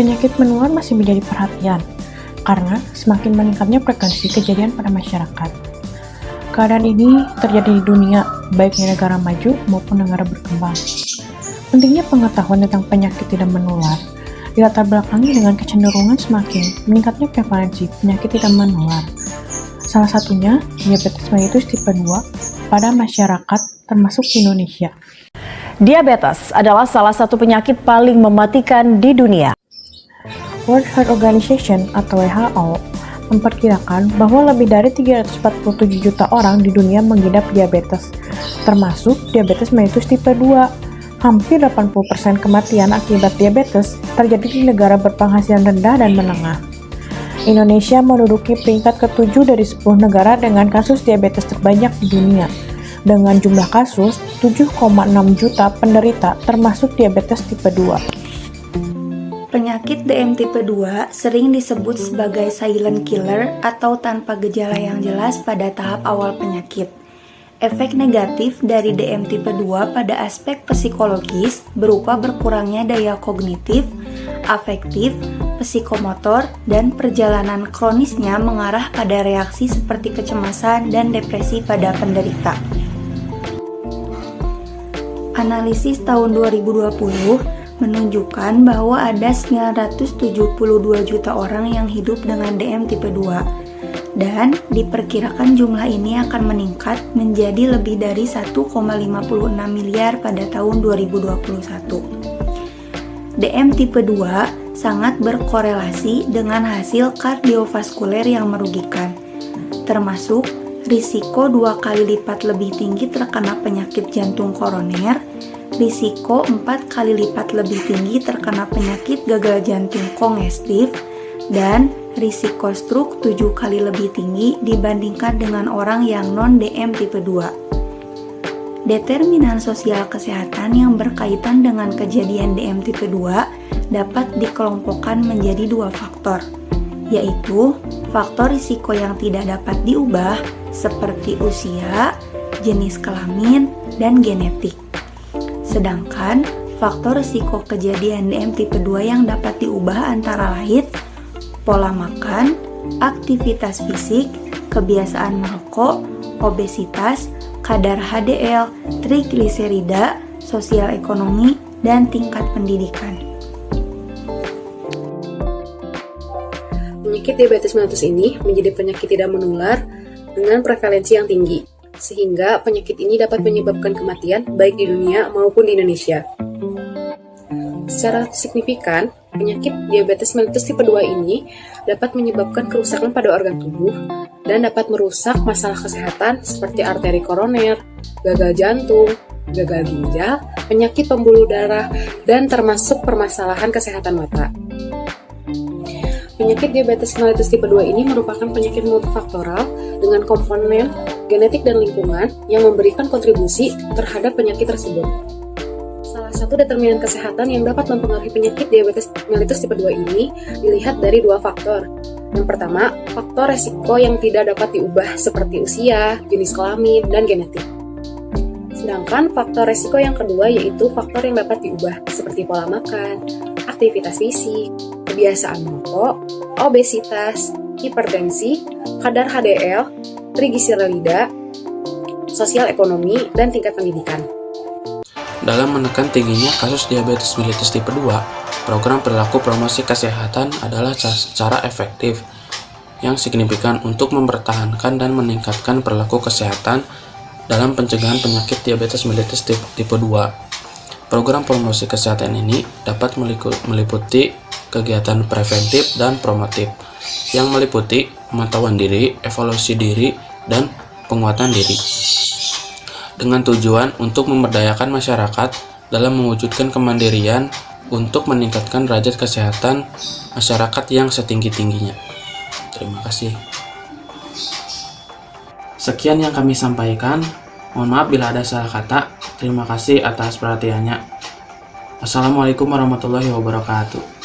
penyakit menular masih menjadi perhatian karena semakin meningkatnya frekuensi kejadian pada masyarakat. Keadaan ini terjadi di dunia, baik di negara maju maupun negara berkembang. Pentingnya pengetahuan tentang penyakit tidak menular dilatar belakangi dengan kecenderungan semakin meningkatnya prevalensi penyakit tidak menular. Salah satunya diabetes mellitus tipe 2 pada masyarakat termasuk di Indonesia. Diabetes adalah salah satu penyakit paling mematikan di dunia. World Health Organization atau WHO memperkirakan bahwa lebih dari 347 juta orang di dunia mengidap diabetes, termasuk diabetes mellitus tipe 2. Hampir 80% kematian akibat diabetes terjadi di negara berpenghasilan rendah dan menengah. Indonesia menduduki peringkat ke-7 dari 10 negara dengan kasus diabetes terbanyak di dunia, dengan jumlah kasus 7,6 juta penderita termasuk diabetes tipe 2. Penyakit DM tipe 2 sering disebut sebagai silent killer atau tanpa gejala yang jelas pada tahap awal penyakit. Efek negatif dari DM tipe 2 pada aspek psikologis berupa berkurangnya daya kognitif, afektif, psikomotor, dan perjalanan kronisnya mengarah pada reaksi seperti kecemasan dan depresi pada penderita. Analisis tahun 2020 menunjukkan bahwa ada 972 juta orang yang hidup dengan DM tipe 2. Dan diperkirakan jumlah ini akan meningkat menjadi lebih dari 1,56 miliar pada tahun 2021. DM tipe 2 sangat berkorelasi dengan hasil kardiovaskuler yang merugikan, termasuk risiko 2 kali lipat lebih tinggi terkena penyakit jantung koroner, risiko 4 kali lipat lebih tinggi terkena penyakit gagal jantung kongestif, dan risiko stroke 7 kali lebih tinggi dibandingkan dengan orang yang non-DM tipe 2. Determinan sosial kesehatan yang berkaitan dengan kejadian DM tipe 2 dapat dikelompokkan menjadi 2 faktor, yaitu faktor risiko yang tidak dapat diubah seperti usia, jenis kelamin, dan genetik. Sedangkan faktor risiko kejadian DM tipe 2 yang dapat diubah antara lain pola makan, aktivitas fisik, kebiasaan merokok, obesitas, kadar HDL, trigliserida, sosial ekonomi, dan tingkat pendidikan. Penyakit diabetes mellitus ini menjadi penyakit tidak menular dengan prevalensi yang tinggi, sehingga penyakit ini dapat menyebabkan kematian baik di dunia maupun di Indonesia. Secara signifikan, penyakit diabetes mellitus tipe 2 ini dapat menyebabkan kerusakan pada organ tubuh dan dapat merusak masalah kesehatan seperti arteri koroner, gagal jantung, gagal ginjal, penyakit pembuluh darah, dan termasuk permasalahan kesehatan mata. Penyakit diabetes mellitus tipe 2 ini merupakan penyakit multifaktoral dengan komponen genetik dan lingkungan yang memberikan kontribusi terhadap penyakit tersebut. Salah satu determinan kesehatan yang dapat mempengaruhi penyakit diabetes mellitus tipe 2 ini dilihat dari 2 faktor. Yang pertama, faktor resiko yang tidak dapat diubah seperti usia, jenis kelamin, dan genetik. Sedangkan faktor resiko yang kedua yaitu faktor yang dapat diubah seperti pola makan, aktivitas fisik, kebiasaan merokok, obesitas, hipertensi, kadar HDL, trigliserida, sosial ekonomi, dan tingkat pendidikan. Dalam menekan tingginya kasus diabetes mellitus tipe 2, program perilaku promosi kesehatan adalah cara efektif yang signifikan untuk mempertahankan dan meningkatkan perilaku kesehatan dalam pencegahan penyakit diabetes mellitus tipe 2. Program promosi kesehatan ini dapat meliputi kegiatan preventif dan promotif yang meliputi pemantauan diri, evaluasi diri, dan penguatan diri, dengan tujuan untuk memberdayakan masyarakat dalam mewujudkan kemandirian untuk meningkatkan derajat kesehatan masyarakat yang setinggi-tingginya. Terima kasih. Sekian yang kami sampaikan. Mohon maaf bila ada salah kata. Terima kasih atas perhatiannya. Wassalamualaikum warahmatullahi wabarakatuh.